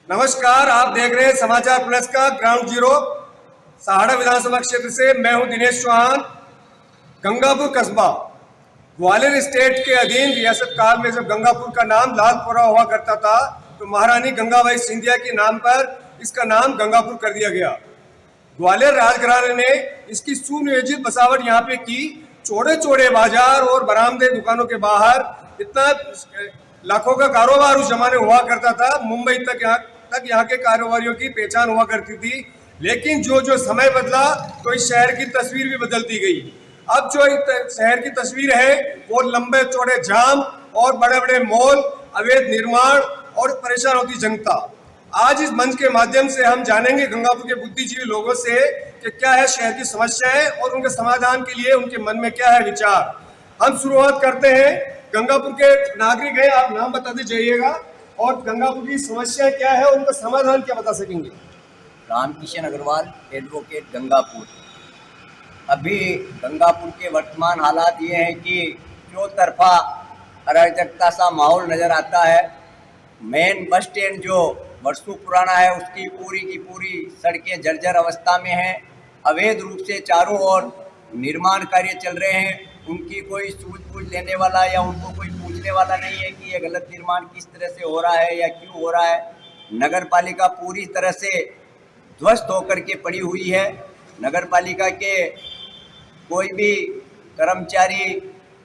नमस्कार, आप देख रहे हैं समाचार प्लस का ग्राउंड जीरो। सहाड़ा विधानसभा क्षेत्र से मैं हूं दिनेश चौहान। गंगापुर कस्बा ग्वालियर स्टेट के अधीन रियासत काल में जब गंगापुर का नाम लालपुरा हुआ करता था तो महारानी गंगाबाई सिंधिया के नाम पर इसका नाम गंगापुर कर दिया गया। ग्वालियर राजघराने ने इसकी सुनियोजित बसावट यहाँ पे की। चौड़े चौड़े बाजार और बरामदे दुकानों के बाहर इतना लाखों का कारोबार उस जमाने हुआ करता था। मुंबई तक यहाँ के कारोबारियों की पहचान हुआ करती थी। लेकिन जो जो समय बदला तो इस शहर की तस्वीर भी बदलती गई। अब जो शहर की तस्वीर है वो लंबे चौड़े जाम और बड़े बड़े मॉल, अवैध निर्माण और परेशान होती जनता। आज इस मंच के माध्यम से हम जानेंगे गंगापुर के बुद्धिजीवी लोगों से कि क्या है शहर की समस्याएं और उनके समाधान के लिए उनके मन में क्या है विचार। हम शुरुआत करते हैं। गंगापुर के नागरिक हैं, आप नाम बता दीजिएगा और गंगापुर की समस्या क्या है और उनका समाधान क्या बता सकेंगे। रामकिशन अग्रवाल, एडवोकेट, गंगापुर। अभी गंगापुर के वर्तमान हालात ये हैं कि चौतरफा अराजकता सा माहौल नज़र आता है। मेन बस स्टैंड जो वर्षों पुराना है उसकी पूरी की पूरी सड़कें जर्जर अवस्था में हैं। अवैध रूप से चारों ओर निर्माण कार्य चल रहे हैं। उनकी कोई सूझबूझ लेने वाला या उनको कोई पूछने वाला नहीं है कि ये गलत निर्माण किस तरह से हो रहा है या क्यों हो रहा है। नगर पालिका पूरी तरह से ध्वस्त होकर के पड़ी हुई है। नगर पालिका के कोई भी कर्मचारी,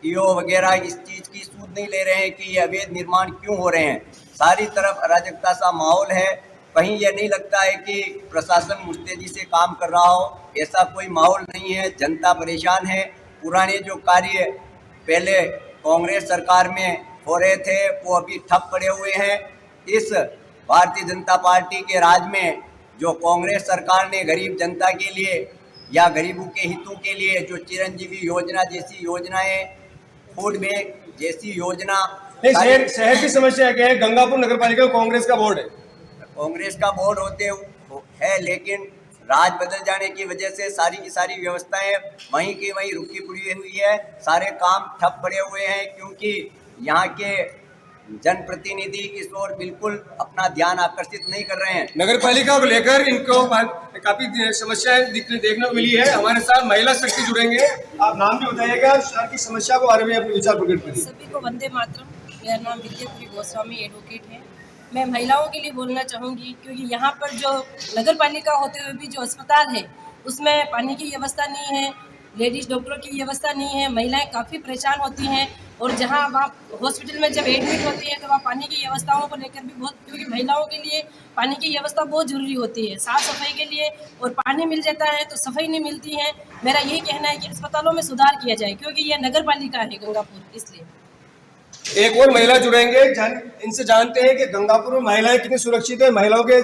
ईओ वगैरह इस चीज़ की सूझ नहीं ले रहे हैं कि ये अवैध निर्माण क्यों हो रहे हैं। सारी तरफ अराजकता सा माहौल है। कहीं ये नहीं लगता है कि प्रशासन मुस्तैदी से काम कर रहा हो, ऐसा कोई माहौल नहीं है। जनता परेशान है। पुराने जो कार्य पहले कांग्रेस सरकार में हो रहे थे वो अभी ठप पड़े हुए हैं। इस भारतीय जनता पार्टी के राज में जो कांग्रेस सरकार ने गरीब जनता के लिए या गरीबों के हितों के लिए जो चिरंजीवी योजना जैसी योजनाएं, फूड बैंक जैसी योजना। शहर की समस्या क्या है? गंगापुर नगर पालिका कांग्रेस का बोर्ड है। कांग्रेस का बोर्ड होते है लेकिन राज बदल जाने की वजह से सारी की सारी व्यवस्थाएं वहीं की वहीं रुकी पड़ी हुई है। सारे काम ठप पड़े हुए हैं क्योंकि यहाँ के जनप्रतिनिधि इस ओर बिल्कुल अपना ध्यान आकर्षित नहीं कर रहे हैं। नगर पालिका को लेकर इनको काफी समस्याएं देखने को मिली है। हमारे साथ महिला शक्ति जुड़ेंगे। आप नाम भी बताइएगा, शहर की समस्या को बारे में अपने विचार प्रकट करिए। सभी को वंदे मातरम। मेरा नाम विद्यापुरी गोस्वामी, एडवोकेट है। मैं महिलाओं के लिए बोलना चाहूँगी क्योंकि यहाँ पर जो नगर पालिका होते हुए भी जो अस्पताल है उसमें पानी की व्यवस्था नहीं है, लेडीज़ डॉक्टरों की व्यवस्था नहीं है। महिलाएं काफ़ी परेशान होती हैं और जहाँ वहाँ हॉस्पिटल में जब एडमिट होती है तो वहाँ पानी की व्यवस्थाओं को लेकर भी बहुत, क्योंकि महिलाओं के लिए पानी की व्यवस्था बहुत ज़रूरी होती है साफ़ सफाई के लिए। और पानी मिल जाता है तो सफाई नहीं मिलती है। मेरा यही कहना है कि अस्पतालों में सुधार किया जाए क्योंकि यह नगर पालिका है गंगापुर, इसलिए। एक और महिला जुड़ेंगे, इनसे जानते हैं कि गंगापुर में महिलाएं कितनी सुरक्षित है, महिलाओं के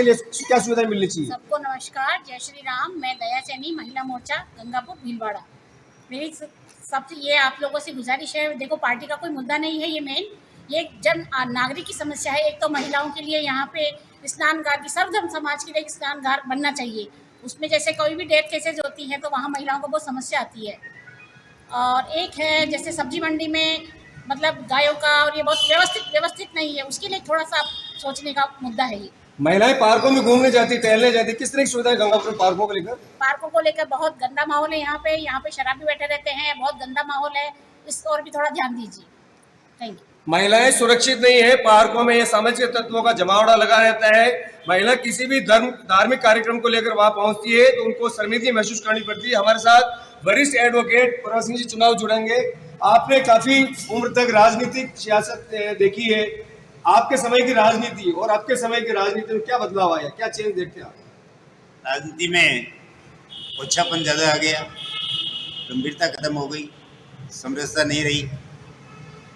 लिए क्या सुविधाएं मिलनी चाहिए। सबको नमस्कार, जय श्री राम। मैं दया सैनी, महिला मोर्चा गंगापुर भीलवाड़ा। मेरी सबसे ये आप लोगों से गुजारिश है, देखो पार्टी का कोई मुद्दा नहीं है, ये मेन ये जन नागरिक की समस्या है। एक तो महिलाओं के लिए यहाँ पे स्नानघाट की, सर्वधर्म समाज के लिए एक स्नानघाट बनना चाहिए। उसमें जैसे कोई भी डेथ केसेज होती है तो वहाँ महिलाओं को बहुत समस्या आती है। और एक है जैसे सब्जी मंडी में मतलब गायों का, और ये बहुत व्यवस्थित नहीं है, उसके लिए थोड़ा सा सोचने का मुद्दा है। ये महिलाएं पार्कों में घूमने जाती, टहलने जाती, किस तरह की सुविधा है गंगापुर में पार्कों को लेकर? पार्कों को लेकर बहुत गंदा माहौल है यहाँ पे शराबी बैठे रहते हैं, बहुत गंदा माहौल है। इस और भी थोड़ा ध्यान दीजिए। Thank you. महिलाएं सुरक्षित नहीं है, पार्कों में ये सामाजिक तत्वों का जमावड़ा लगा रहता है। महिला किसी भी धार्मिक कार्यक्रम को लेकर वहां पहुंचती है तो उनको शर्मिंदगी महसूस करनी पड़ती है। हमारे साथ वरिष्ठ एडवोकेट प्रभा सिंह जी चुनाव जुड़ेंगे। आपने काफी उम्र तक राजनीतिक सियासत देखी है। आपके समय की राजनीति और आपके समय की राजनीति में क्या बदलाव आया, क्या चेंज देखते हैं आप? राजनीति में ओछापन ज़्यादा आ गया, गंभीरता खत्म हो गई, समरसता नहीं रही।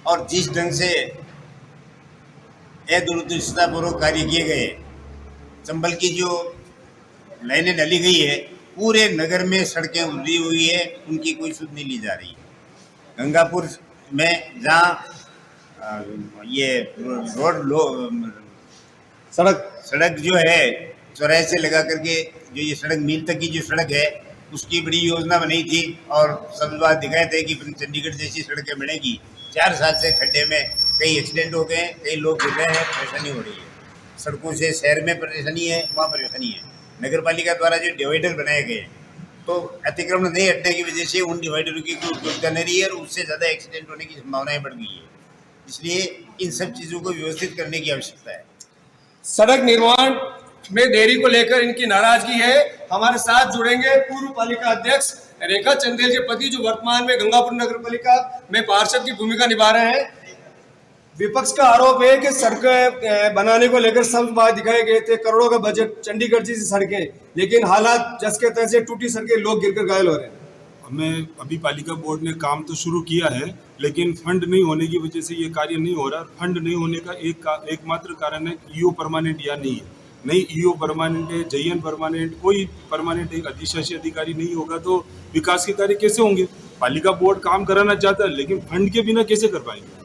और जिस ढंग से दूरदर्शितापूर्वक कार्य किए गए, चंबल की जो लाइनें डाली गई है, पूरे नगर में सड़कें उजड़ी हुई है, उनकी कोई सुध नहीं ली जा रही है। गंगापुर में जहाँ ये रोड सड़क जो है चौराहे से लगा करके जो ये सड़क मील तक की जो सड़क है उसकी बड़ी योजना बनाई थी और सब बात दिखाए थे कि चंडीगढ़ जैसी सड़कें बनेगी। 4 साल से खड्डे में कई एक्सीडेंट हो गए हैं, कई लोग गिर रहे हैं, परेशानी हो रही है। सड़कों से शहर में परेशानी है, वहाँ परेशानी है। नगर पालिका द्वारा जो डिवाइडर बनाए गए हैं, तो अतिक्रमण नहीं हटने की वजह से उन डिवाइडरों की कोई उपयोगिता नहीं रही है और उससे ज़्यादा एक्सीडेंट होने की संभावनाएं बढ़ गई है। इसलिए इन सब चीज़ों को व्यवस्थित करने की आवश्यकता है। सड़क निर्माण में देरी को लेकर इनकी नाराजगी है। हमारे साथ जुड़ेंगे पूर्व पालिका अध्यक्ष रेखा चंदेल के पति, जो वर्तमान में गंगापुर नगर पालिका में पार्षद की भूमिका निभा रहे हैं। विपक्ष का आरोप है कि सड़कें बनाने को लेकर सब बात दिखाए गए थे, करोड़ों का बजट, चंडीगढ़ जैसी सड़कें, लेकिन हालात जस के तैसे टूटी सड़कें, लोग गिरकर घायल हो रहे हैं। हमें अभी पालिका बोर्ड ने काम तो शुरू किया है, लेकिन फंड नहीं होने की वजह से ये कार्य नहीं हो रहा। फंड नहीं होने का एकमात्र कारण है ईओ परमानेंट या नहीं है। नहीं ईओ परमानेंट है, जयन परमानेंट, कोई परमानेंट एक अधिशासी अधिकारी नहीं होगा तो विकास के कार्य कैसे होंगे। पालिका बोर्ड काम कराना चाहता है, लेकिन फंड के बिना कैसे कर पाएंगे।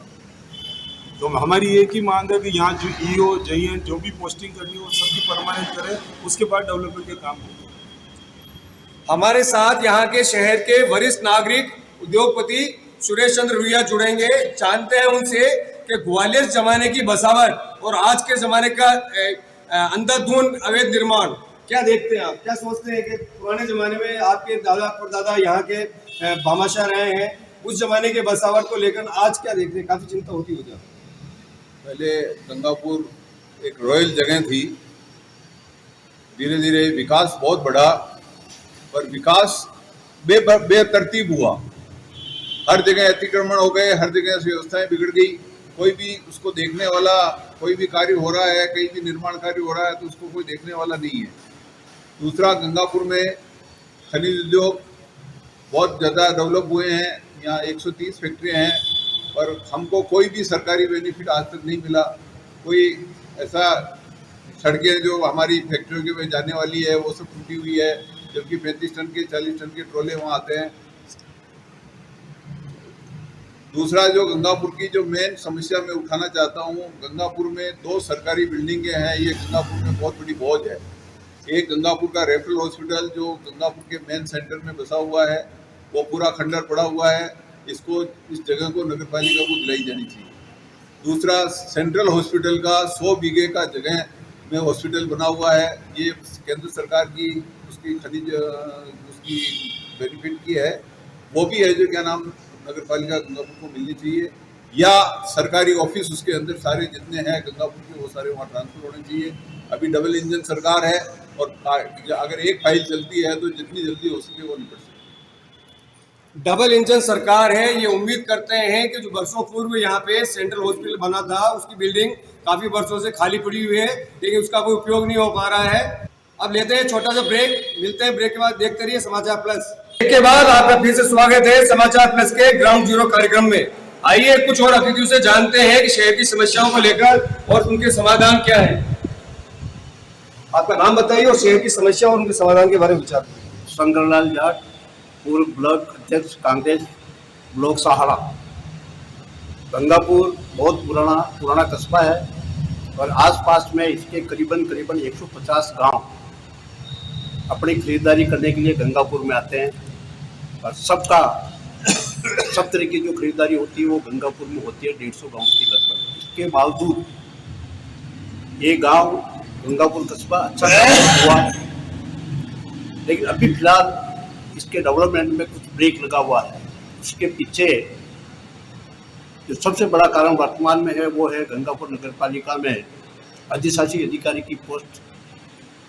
तो हमारी एक ही मांग है कि यहाँ जो ईओ जयन जो भी पोस्टिंग करनी हो सबकी परमानेंट करें, उसके बाद डेवलपमेंट के काम होंगे। हमारे साथ यहाँ के शहर के वरिष्ठ नागरिक उद्योगपति सुरेश चंद्र रुइया जुड़ेंगे। जानते हैं उनसे कि ग्वालियर जमाने की बसावट और आज के जमाने का अंधाधुंध अवैध निर्माण क्या देखते हैं आप, क्या सोचते हैं कि पुराने जमाने में आपके दादा परदादा यहाँ के भामाशाह रहे हैं, उस जमाने के बसावट को लेकर आज क्या देखते हैं? काफी चिंता होती होगी। पहले गंगापुर एक रॉयल जगह थी, धीरे धीरे विकास बहुत बढ़ा, पर विकास बेतरतीब हुआ। हर जगह अतिक्रमण हो गए, हर जगह से व्यवस्थाएं बिगड़ गई। कोई भी उसको देखने वाला, कोई भी कार्य हो रहा है, कहीं भी निर्माण कार्य हो रहा है तो उसको कोई देखने वाला नहीं है। दूसरा, गंगापुर में खनिज उद्योग बहुत ज़्यादा डेवलप हुए हैं। यहाँ 130 फैक्ट्रियाँ हैं, पर हमको कोई भी सरकारी बेनिफिट आज तक नहीं मिला। कोई ऐसा सड़कें जो हमारी फैक्ट्रियों के में जाने वाली है वो सब टूटी हुई है, जबकि 35 टन के 40 टन के ट्रोले वहाँ आते हैं। दूसरा, जो गंगापुर की जो मेन समस्या मैं उठाना चाहता हूँ, गंगापुर में 2 सरकारी बिल्डिंगें हैं, ये गंगापुर में बहुत बड़ी बोझ है। एक गंगापुर का रेफरल हॉस्पिटल जो गंगापुर के मेन सेंटर में बसा हुआ है, वो पूरा खंडर पड़ा हुआ है। इसको, इस जगह को नगर पालिका को दिलाई जानी चाहिए। दूसरा, सेंट्रल हॉस्पिटल का 100 बीघे का जगह में हॉस्पिटल बना हुआ है, ये केंद्र सरकार की उसकी खनिज उसकी बेनिफिट की है, वो भी है जो क्या नाम नगर पालिका गंगापुर को मिलनी चाहिए। या सरकारी ऑफिस उसके अंदर सारे जितने हैं गंगापुर के, वो सारे वहाँ ट्रांसफर होने चाहिए। अभी डबल इंजन सरकार है और अगर एक फाइल चलती है तो जितनी जल्दी हो सके वो निपट सके। डबल इंजन सरकार है, ये उम्मीद करते हैं कि जो वर्षों पूर्व यहाँ पे सेंट्रल हॉस्पिटल बना था, उसकी बिल्डिंग काफी वर्षों से खाली पड़ी हुई है, लेकिन उसका कोई उपयोग नहीं हो पा रहा है। अब लेते हैं छोटा सा ब्रेक, मिलते हैं ब्रेक के बाद। देखते रहिए समाचार प्लस। ब्रेक के बाद आपका फिर से स्वागत है समाचार प्लस के ग्राउंड जीरो कार्यक्रम में। आइए कुछ और अतिथियों से जानते हैं कि शहर की समस्याओं को लेकर और उनके समाधान क्या है। आपका नाम बताइए और शहर की समस्या और उनके समाधान के बारे में विचार। शंकरलाल जाट, पूर्व ब्लॉक अध्यक्ष कांग्रेस, ब्लॉक सहारा। गंगापुर बहुत पुराना कस्बा है और आसपास में इसके करीबन 150 गांव अपनी खरीदारी करने के लिए गंगापुर में आते हैं और सब तरह की जो खरीदारी होती है वो गंगापुर में होती है, 150 गांव की लगभग। इसके बावजूद ये गांव गंगापुर कस्बा अच्छा हुआ, लेकिन अभी फिलहाल इसके डेवलपमेंट में कुछ ब्रेक लगा हुआ है। उसके पीछे जो सबसे बड़ा कारण वर्तमान में है वो है गंगापुर नगर पालिका में अधिशासी अधिकारी की पोस्ट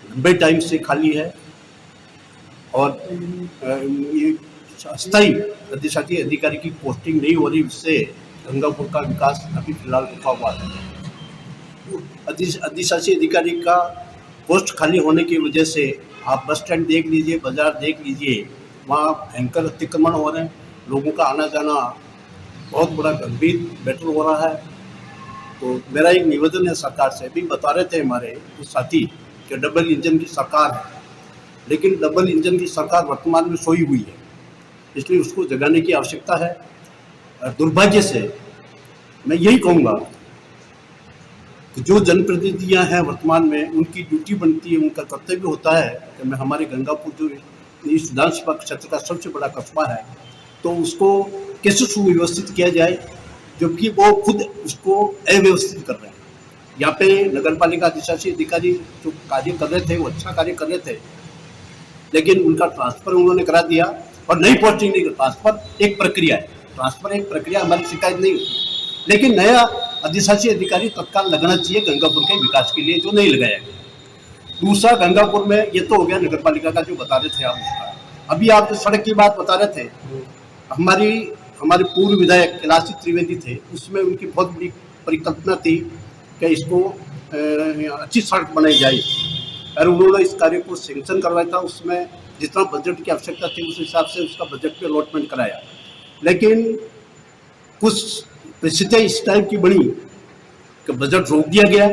लंबे टाइम से खाली है और ये अस्थायी अधिशासी अधिकारी की पोस्टिंग नहीं हो रही, उससे गंगापुर का विकास अभी फिलहाल रुका हुआ है। अधिशासी अधिकारी का पोस्ट खाली होने की वजह से आप बस स्टैंड देख लीजिए, बाजार देख लीजिए, वहाँ भयंकर अतिक्रमण हो रहे हैं, लोगों का आना जाना बहुत बड़ा गंभीर मैटर हो रहा है। तो मेरा एक निवेदन है सरकार से, भी बता रहे थे हमारे साथी कि डबल इंजन की सरकार है, लेकिन डबल इंजन की सरकार वर्तमान में सोई हुई है, इसलिए उसको जगाने की आवश्यकता है। दुर्भाग्य से मैं यही कहूँगा कि जो जनप्रतिनिधियाँ हैं वर्तमान में, उनकी ड्यूटी बनती है, उनका कर्तव्य होता है कि मैं हमारे गंगापुर जो इस विधानसभा क्षेत्र का सबसे बड़ा कस्बा है, तो उसको कैसे सुव्यवस्थित किया जाए, जबकि वो खुद उसको अव्यवस्थित कर रहे हैं। यहाँ पे नगर पालिका अधिशासी अधिकारी जो कार्य कर रहे थे वो अच्छा कार्य कर रहे थे, लेकिन उनका ट्रांसफर उन्होंने करा दिया और नई पोस्टिंग नहीं। ट्रांसफर एक प्रक्रिया है, ट्रांसफर एक प्रक्रिया, हमारी शिकायत नहीं होती, लेकिन नया अधिशासी अधिकारी तत्काल लगना चाहिए गंगापुर के विकास के लिए, जो नहीं लगाया गया। दूसरा, गंगापुर में ये तो हो गया नगर पालिका का जो बता रहे थे आप उसका। अभी आप जो सड़क की बात बता रहे थे, हमारे पूर्व विधायक कैलाश त्रिवेदी थे, उसमें उनकी बहुत बड़ी परिकल्पना थी कि इसको अच्छी सड़क बनाई जाए, और उन्होंने इस कार्य को सैंक्शन करवाया था। उसमें जितना बजट की आवश्यकता थी उस हिसाब से उसका बजट पे अलॉटमेंट कराया, लेकिन कुछ परिस्थितियाँ इस टाइप की बनी कि बजट रोक दिया गया,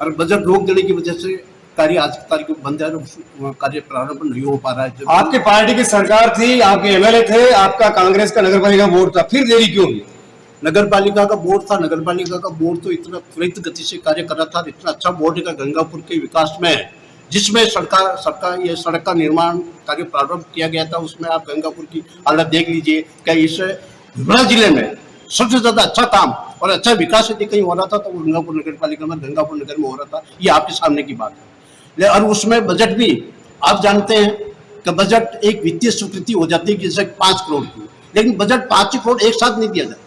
और बजट रोक देने की वजह से कार्य आज की तारीख में बंद है, कार्य प्रारंभ नहीं हो पा रहा है। आपकी पार्टी की सरकार थी, आपके एमएलए थे, आपका कांग्रेस का नगर पालिका बोर्ड था, फिर देरी क्यों हुई? नगर पालिका का बोर्ड था, नगर पालिका का बोर्ड तो इतना त्वरित गति से कार्य कर रहा था, इतना अच्छा बोर्ड का गंगापुर के विकास में, जिसमें ये सड़क का निर्माण कार्य प्रारंभ किया गया था। उसमें आप गंगापुर की हालत देख लीजिए, क्या इस भीलवाड़ा जिले में सबसे ज्यादा अच्छा काम और अच्छा विकास यदि कहीं हो रहा था तो वो गंगापुर नगर पालिका में, गंगापुर नगर में हो रहा था। ये आपके सामने की बात है। और उसमें बजट भी आप जानते हैं कि बजट एक वित्तीय स्वीकृति हो जाती है जैसे 5 करोड़ की, लेकिन बजट 5 करोड़ एक साथ नहीं दिया जाता,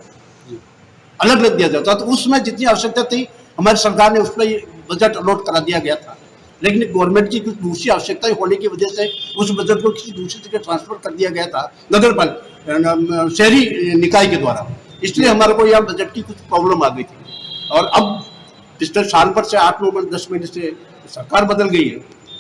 अलग अलग दिया जाता। तो उसमें जितनी आवश्यकता थी हमारी सरकार ने उसमें बजट अलॉट करा दिया गया था, लेकिन गवर्नमेंट की कुछ दूसरी आवश्यकताएं होने की वजह से उस बजट को किसी दूसरी जगह ट्रांसफर कर दिया गया था नगर पालिका शहरी निकाय के द्वारा। इसलिए हमारे को यहाँ बजट की कुछ प्रॉब्लम आ गई थी, और अब पिछले साल भर से 8, 9, 10 महीने से सरकार बदल गई है,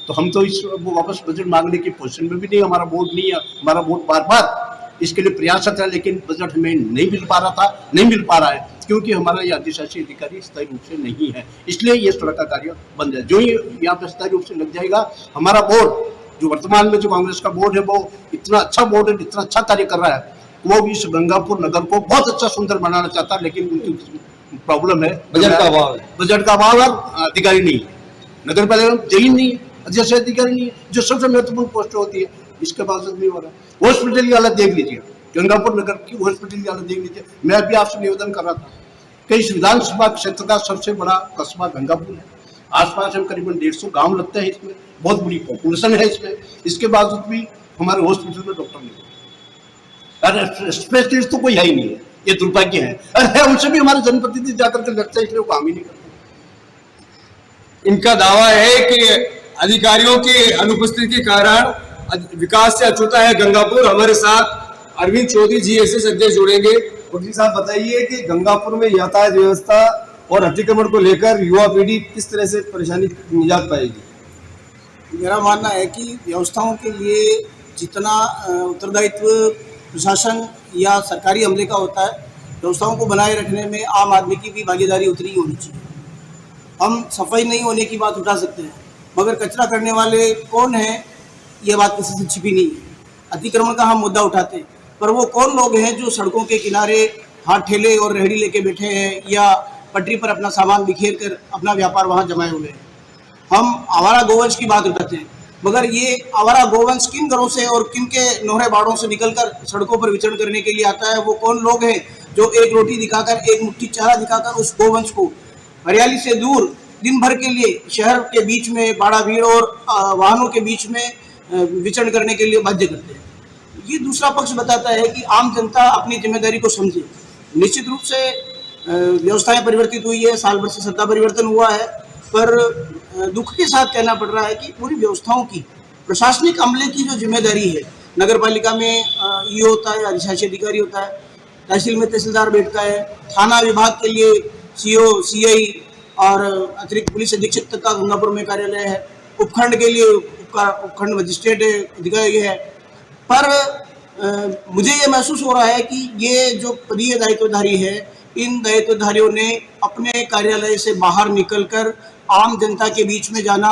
तो हम तो इस वापस बजट मांगने की पोजीशन में भी नहीं, हमारा बोर्ड नहीं है। हमारा बोर्ड बार बार इसके लिए प्रयासरत है, लेकिन बजट हमें नहीं मिल पा रहा था, नहीं मिल पा रहा है, क्योंकि हमारा ये अधिशासी अधिकारी स्थायी रूप से नहीं है, इसलिए ये सड़क का कार्य बंद है। जो ही यहाँ पे स्थायी रूप से लग जाएगा, हमारा बोर्ड जो वर्तमान में जो कांग्रेस का बोर्ड है वो इतना अच्छा बोर्ड है, इतना अच्छा कार्य कर रहा है, वो भी इस गंगापुर नगर को बहुत अच्छा सुंदर बनाना चाहता है, लेकिन उनकी प्रॉब्लम है बजट का अभाव है। बजट का अभाव और अधिकारी नहीं है, नगर पालिका में जमीन नहीं है, अधिशासी अधिकारी नहीं है, जो सबसे महत्वपूर्ण पोस्ट होती है, इसके बावजूद नहीं हो रहा। हॉस्पिटल की हालत देख लीजिए, गंगापुर नगर की हॉस्पिटल की हालत देख लीजिए। मैं अभी आपसे निवेदन कर रहा था कि इस विधानसभा क्षेत्र का सबसे बड़ा कस्बा गंगापुर है, आसपास में करीबन 150 गांव लगते हैं, इसमें बहुत बड़ी पॉपुलेशन है इसमें, इसके बावजूद भी हमारे हॉस्पिटल में डॉक्टर नहीं है, स्पेशलिस्ट तो कोई है ही नहीं है, ये दुर्भाग्य है। अरे उनसे भी हमारे जनप्रतिनिधि जाकर के लड़ते हैं, इसलिए वो काम ही नहीं करते। इनका दावा है कि अधिकारियों की अनुपस्थिति के कारण विकास से अछूता है गंगापुर। हमारे साथ अरविंद चौधरी जीएसएस अध्यक्ष जुड़ेंगे। चौधरी साहब, बताइए कि गंगापुर में यातायात व्यवस्था और अतिक्रमण को लेकर युवा पीढ़ी किस तरह से परेशानी निजात पाएगी? मेरा मानना है कि व्यवस्थाओं के लिए जितना उत्तरदायित्व प्रशासन या सरकारी अमले का होता है, व्यवस्थाओं को बनाए रखने में आम आदमी की भी भागीदारी उतनी होनी चाहिए। हम सफाई नहीं होने की बात उठा सकते हैं, मगर कचरा करने वाले कौन हैं ये बात किसी से छिपी नहीं है। अतिक्रमण का हम मुद्दा उठाते हैं, पर वो कौन लोग हैं जो सड़कों के किनारे हाथ ठेले और रेहड़ी लेके बैठे हैं या पटरी पर अपना सामान बिखेर कर अपना व्यापार वहाँ जमाए हुए हैं। हम आवारा गोवंश की बात उठाते हैं, मगर ये आवारा गोवंश किन घरों से और किन के नोहरे बाड़ों से निकलकर सड़कों पर विचरण करने के लिए आता है? वो कौन लोग हैं जो एक रोटी दिखाकर, एक मुट्ठी चारा दिखाकर उस गोवंश को हरियाली से दूर दिन भर के लिए शहर के बीच में बाड़ा भीड़ और वाहनों के बीच में विचरण करने के लिए बाध्य करते हैं? ये दूसरा पक्ष बताता है कि आम जनता अपनी जिम्मेदारी को समझे। निश्चित रूप से व्यवस्थाएं परिवर्तित हुई है, साल भर से सत्ता परिवर्तन हुआ है, पर दुख के साथ कहना पड़ रहा है कि पूरी व्यवस्थाओं की प्रशासनिक अमले की जो जिम्मेदारी है, नगर पालिका में ईओ होता है, अधिशासी अधिकारी होता है, तहसील में तहसीलदार बैठता है, थाना विभाग के लिए सीओ, सीआई और अतिरिक्त पुलिस अधीक्षक तक का गंगापुर में कार्यालय है, उपखंड के लिए उपखंड मजिस्ट्रेट अधिकारी है। पर मुझे ये महसूस हो रहा है कि ये जो पदीय दायित्वधारी है, इन दायित्वधारियों ने अपने कार्यालय से बाहर निकलकर आम जनता के बीच में जाना,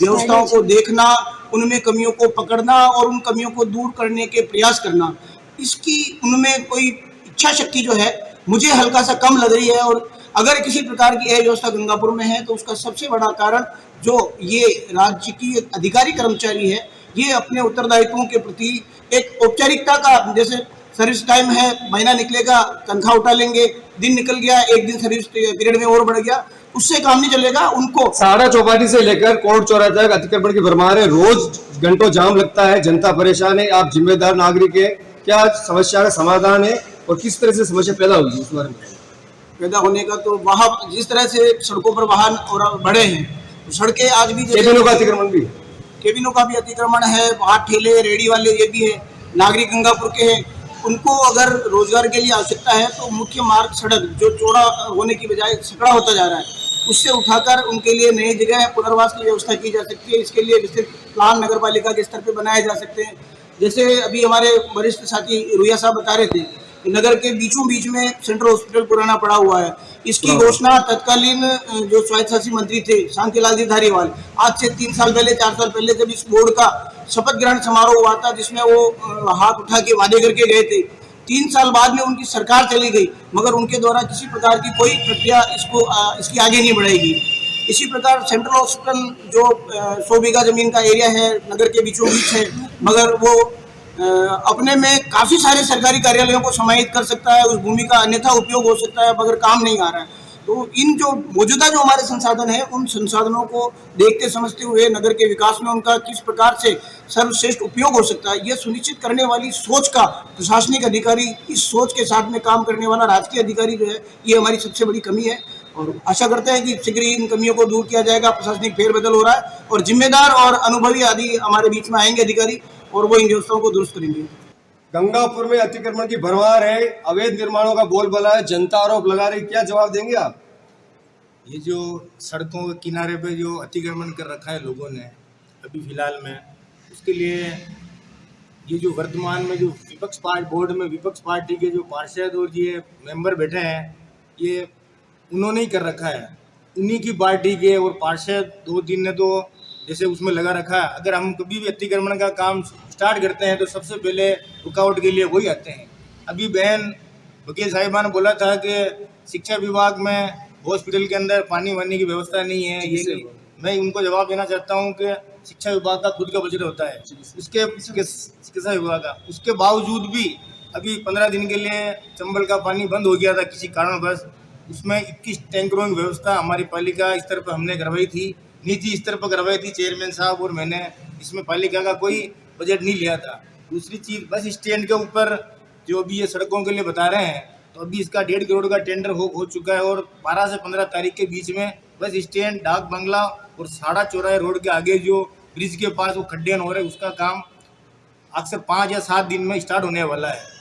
व्यवस्थाओं को देखना, उनमें कमियों को पकड़ना और उन कमियों को दूर करने के प्रयास करना, इसकी उनमें कोई इच्छा शक्ति जो है मुझे हल्का सा कम लग रही है। और अगर किसी प्रकार की अव्यवस्था गंगापुर में है तो उसका सबसे बड़ा कारण जो ये राज्य की अधिकारी कर्मचारी है, ये अपने उत्तरदायित्वों के प्रति एक औपचारिकता का, जैसे सर्विस टाइम है, महीना निकलेगा तनख्वाह उठा लेंगे, दिन निकल गया, एक दिन सर्विस पीरियड में और बढ़ गया, उससे काम नहीं चलेगा। उनको सहाड़ा चौपाटी से लेकर कोर्ट चौराहे तक अतिक्रमण की भरमार है, रोज घंटों जाम लगता है, जनता परेशान है। आप जिम्मेदार नागरिक है, क्या समस्या का समाधान है और किस तरह से समस्या पैदा होगी उस बारे में? पैदा होने का तो वहाँ जिस तरह से सड़कों पर वाहन और बढ़े हैं, तो सड़कें आज भी केबिनों का अतिक्रमण भी है। केबिनों का भी अतिक्रमण है, वहाँ ठेले रेडी वाले ये भी है, नागरिक गंगापुर के हैं। उनको अगर रोजगार के लिए आवश्यकता है तो मुख्य मार्ग सड़क जो चौड़ा होने की बजाय सकड़ा होता जा रहा है, उससे उठाकर उनके लिए नई जगह पुनर्वास की व्यवस्था की जा सकती है। इसके लिए विस्तृत प्लान नगर पालिका के स्तर पर बनाए जा सकते हैं। जैसे अभी हमारे वरिष्ठ साथी रुइया साहब बता रहे थे कि नगर के बीचों बीच में सेंट्रल हॉस्पिटल पुराना पड़ा हुआ है। इसकी घोषणा तत्कालीन जो स्वायत्त शासी मंत्री थे शांतिलाल जी धारीवाल, आज से 3 साल पहले 4 साल पहले जब इस बोर्ड का शपथ ग्रहण समारोह हुआ था, जिसमें वो हाथ उठा के वादे करके गए थे, 3 साल बाद में उनकी सरकार चली गई, मगर उनके द्वारा किसी प्रकार की कोई प्रक्रिया इसकी आगे नहीं बढ़ाएगी। इसी प्रकार सेंट्रल हॉस्पिटल जो 100 बीघा जमीन का एरिया है, नगर के बीचों बीच है, मगर वो अपने में काफी सारे सरकारी कार्यालयों को समाहित कर सकता है, उस भूमि का अन्यथा उपयोग हो सकता है, मगर काम नहीं आ रहा है। तो इन जो मौजूदा जो हमारे संसाधन है, उन संसाधनों को देखते समझते हुए नगर के विकास में उनका किस प्रकार से सर्वश्रेष्ठ उपयोग हो सकता है, ये सुनिश्चित करने वाली सोच का प्रशासनिक अधिकारी, इस सोच के साथ में काम करने वाला राजकीय अधिकारी जो है, ये हमारी सबसे बड़ी कमी है। और आशा करते हैं कि शीघ्र ही इन कमियों को दूर किया जाएगा। प्रशासनिक फेरबदल हो रहा है और जिम्मेदार और अनुभवी आदि हमारे बीच में आएंगे अधिकारी और वो इन व्यवस्थाओं को दुरुस्त करेंगे। गंगापुर में अतिक्रमण की भरमार है, अवैध निर्माणों का बोलबाला है, जनता आरोप लगा रही, क्या जवाब देंगे आप? ये जो सड़कों के किनारे पे जो अतिक्रमण कर रखा है लोगों ने अभी फिलहाल में, उसके लिए ये जो वर्तमान में जो विपक्ष बोर्ड में विपक्ष पार्टी के जो पार्षद और ये मेंबर बैठे हैं, ये उन्होंने ही कर रखा है। उन्हीं की पार्टी के और पार्षद 2-3 ने तो जैसे उसमें लगा रखा है। अगर हम कभी भी अतिक्रमण का काम स्टार्ट करते हैं तो सबसे पहले रुकावट के लिए वही आते हैं। अभी बहन वकील साहिबा ने बोला था कि शिक्षा विभाग में हॉस्पिटल के अंदर पानी वानी की व्यवस्था नहीं है, ये नहीं। मैं उनको जवाब देना चाहता हूँ कि शिक्षा विभाग का खुद का बजट होता है, उसके चिकित्सा विभाग का, उसके बावजूद भी अभी 15 दिन के लिए चंबल का पानी बंद हो गया था किसी कारणवश। उसमें 21 टैंकरों की व्यवस्था हमारी पालिका स्तर पर हमने करवाई थी, निजी स्तर पर करवाई थी चेयरमैन साहब और मैंने। इसमें पालिका का कोई बजट नहीं लिया था। दूसरी चीज़, बस स्टैंड के ऊपर जो भी ये सड़कों के लिए बता रहे हैं, तो अभी इसका 1.5 करोड़ का टेंडर हो चुका है और 12 से 15 तारीख के बीच में बस स्टैंड, डाक बंगला और सहाड़ा चौराहे रोड के आगे जो ब्रिज के पास वो खड्डे हो रहे हैं, उसका काम अक्सर 5 या 7 दिन में स्टार्ट होने वाला है।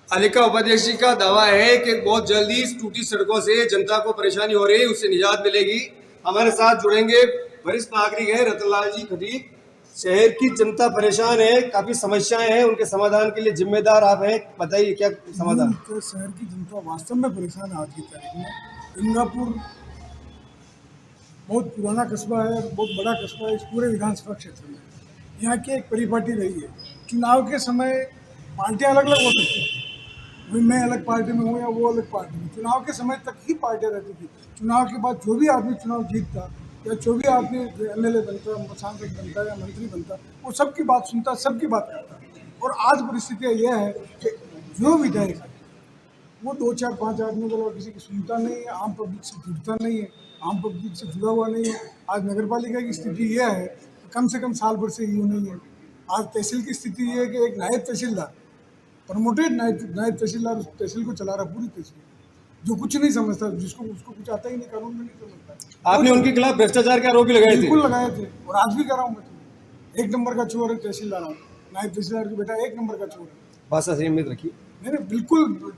पालिका उपाध्यक्ष जी का दावा है कि बहुत जल्दी इस टूटी सड़कों से जनता को परेशानी हो रही है, उससे निजात मिलेगी। हमारे साथ जुड़ेंगे वरिष्ठ नागरिक है रतनलाल जी खटीक। शहर की जनता परेशान है, काफी समस्याएं हैं, उनके समाधान के लिए जिम्मेदार आप हैं, बताइए क्या समाधान? तो शहर की जनता वास्तव में परेशान है। आज की तारीख में गंगापुर बहुत पुराना कस्बा है, बहुत बड़ा कस्बा है इस पूरे विधानसभा क्षेत्र में। यहाँ की एक परिपाटी रही है। चुनाव के समय पार्टियां अलग अलग हो सकती हैं, मैं अलग पार्टी में हूँ या वो अलग पार्टी में। चुनाव के समय तक ही पार्टियां रहती थी। चुनाव के बाद जो भी आदमी चुनाव जीतता या जो भी आदमी MLA बनता, सांसद बनता या मंत्री बनता, वो सबकी बात सुनता, सबकी बात करता। और आज परिस्थितियाँ यह है कि जो विधायक है वो 2-4-5 आदमी को किसी की सुनता नहीं है, आम पब्लिक से जुड़ता नहीं है, आम पब्लिक से जुड़ा हुआ नहीं है। आज नगर पालिका की स्थिति यह है कि कम से कम साल भर से यूँ नहीं है। आज तहसील की स्थिति ये है कि एक नायब तहसीलदार, प्रमोटेड नायब तहसीलदार उस तहसील को चला रहा, पूरी तहसील, जो कुछ नहीं समझता, उसको कुछ आता ही नहीं, कानून में नहीं समझता। आपने उनके खिलाफ भ्रष्टाचार के आरोप भी लगाए थे? बिल्कुल लगाए थे और आज भी कर रहा हूँ मैं। 1 नंबर का चोर है तहसीलदार, नायब तहसीलदार की बेटा 1 नंबर का चोर है। भाषा संयमित रखिए। नहीं बिल्कुल।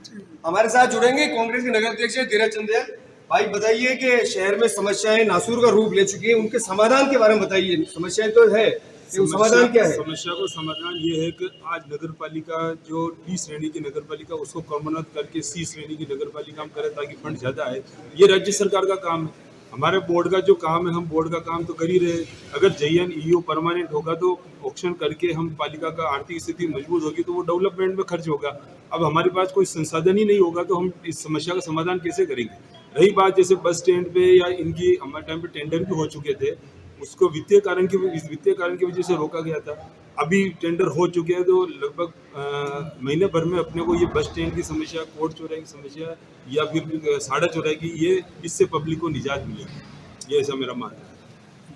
हमारे साथ जुड़ेंगे कांग्रेस के नगर अध्यक्ष धीरज चंदेल। भाई बताइए कि शहर में समस्याएं नासूर का रूप ले चुकी है, उनके समाधान के बारे में बताइए। समस्याएं तो है, समाधान क्या है? समस्या का समाधान ये है कि आज नगर पालिका जो D श्रेणी की नगर पालिका, उसको क्रमोन्नत करके C श्रेणी की नगर पालिका हम करें ताकि फंड ज़्यादा आए। ये राज्य सरकार का काम है। हमारे बोर्ड का जो काम है, हम बोर्ड का काम तो कर ही रहे। अगर JN EO परमानेंट होगा तो ऑक्शन करके हम पालिका का आर्थिक स्थिति मजबूत होगी तो वो डेवलपमेंट में खर्च होगा। अब हमारे पास कोई संसाधन ही नहीं होगा तो हम इस समस्या का समाधान कैसे करेंगे? रही बात जैसे बस स्टैंड पे या इनकी हमारे टाइम पे टेंडर भी हो चुके थे, उसको वित्तीय कारण की वजह से रोका गया था। अभी टेंडर हो चुके हैं, तो लगभग महीने भर में अपने को ये बस स्टैंड की समस्या, कोर्ट चौराहे की समस्या या फिर साड़ा चौराहे की, ये इससे पब्लिक को निजात मिलेगी, ये ऐसा मेरा मानना है।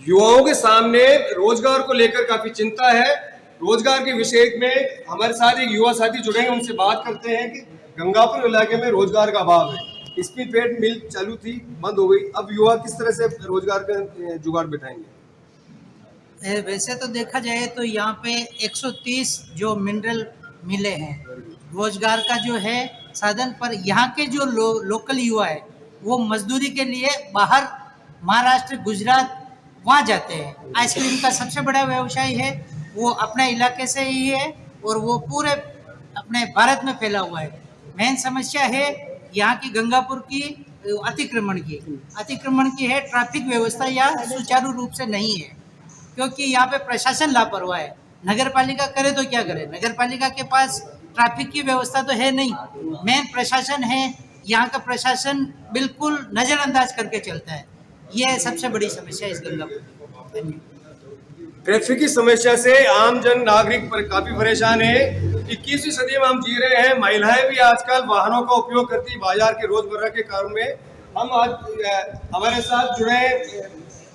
युवाओं के सामने रोजगार को लेकर काफी चिंता है। रोजगार के विषय में हमारे साथ एक युवा साथी जुड़े हैं, उनसे बात करते हैं कि गंगापुर इलाके में रोजगार का अभाव है। स्पीड पेट मिल चालू थी, बंद हो गई, अब युवा किस तरह से रोजगार का जुगाड़ बिठाएंगे? वैसे तो देखा जाए तो यहाँ पे 130 जो मिनरल मिले हैं, रोजगार का जो है साधन, पर यहाँ के जो लोकल युवा है वो मजदूरी के लिए बाहर महाराष्ट्र, गुजरात वहाँ जाते हैं। आइसक्रीम का सबसे बड़ा व्यवसाय है, वो अपने इलाके से ही है और वो पूरे अपने भारत में फैला हुआ है। मेन समस्या है यहाँ की गंगापुर की अतिक्रमण की है। ट्रैफिक व्यवस्था यहाँ सुचारू रूप से नहीं है, क्योंकि यहाँ पे प्रशासन लापरवाह है। नगर पालिका करे तो क्या करे, नगर पालिका के पास ट्रैफिक की व्यवस्था तो है नहीं। मेन प्रशासन है, यहाँ का प्रशासन बिल्कुल नज़रअंदाज करके चलता है। ये सबसे बड़ी समस्या है इस गंगापुर में। ट्रैफिक की समस्या से आम जन नागरिक पर काफी परेशान है। 21वीं सदी में हम जी रहे हैं, महिलाएं भी आजकल वाहनों का उपयोग करती बाजार के रोजमर्रा के कारों में। हम आज हमारे साथ जुड़े हैं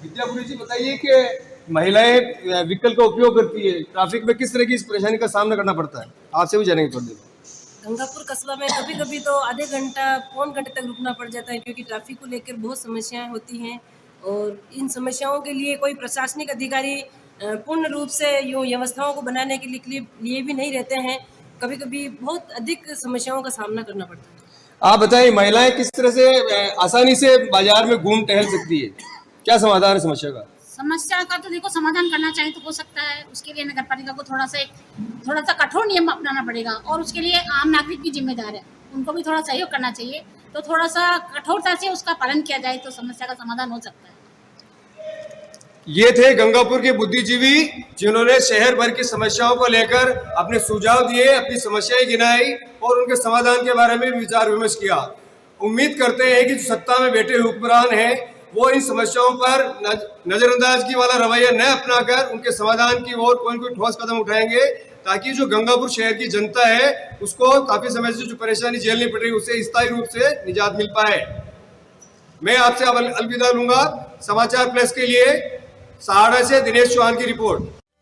विद्यापुरी जी, बताइए कि महिलाएं व्हीकल का उपयोग करती है, ट्रैफिक में किस तरह की इस परेशानी का सामना करना पड़ता है? आपसे भी जानेंगे थोड़ी देर। गंगापुर कस्बा में कभी कभी तो आधे घंटा, पौन घंटे तक रुकना पड़ जाता है, क्योंकि ट्रैफिक को लेकर बहुत समस्याएं होती हैं और इन समस्याओं के लिए कोई प्रशासनिक अधिकारी पूर्ण रूप से यूँ व्यवस्थाओं को बनाने के लिए भी नहीं रहते हैं। कभी कभी बहुत अधिक समस्याओं का सामना करना पड़ता है। आप बताइए, महिलाएं किस तरह से आसानी से बाजार में घूम टहल सकती है? क्या समाधान है समस्या का? समस्या का तो देखो समाधान करना चाहिए तो हो सकता है। उसके लिए नगर पालिका को थोड़ा सा कठोर नियम अपनाना पड़ेगा और उसके लिए आम नागरिक भी जिम्मेदार है, उनको भी थोड़ा सहयोग करना चाहिए। तो थोड़ा सा कठोरता से उसका पालन किया जाए तो समस्या का समाधान हो सकता है। ये थे गंगापुर के बुद्धिजीवी, जिन्होंने शहर भर की समस्याओं को लेकर अपने सुझाव दिए, अपनी समस्याएं गिनाई और उनके समाधान के बारे में विचार विमर्श किया। उम्मीद करते हैं कि जो सत्ता में बैठे हुक्मरान हैं वो इन समस्याओं पर नजरअंदाजगी वाला रवैया न अपनाकर उनके समाधान की ओर कोई कोई ठोस कदम उठाएंगे, ताकि जो गंगापुर शहर की जनता है उसको काफी समय से जो परेशानी झेलनी पड़ रही है उससे स्थायी रूप से निजात मिल पाए। मैं आपसे अब अलविदा लूंगा। समाचार प्लस के लिए सहाड़ा से दिनेश चौहान की रिपोर्ट।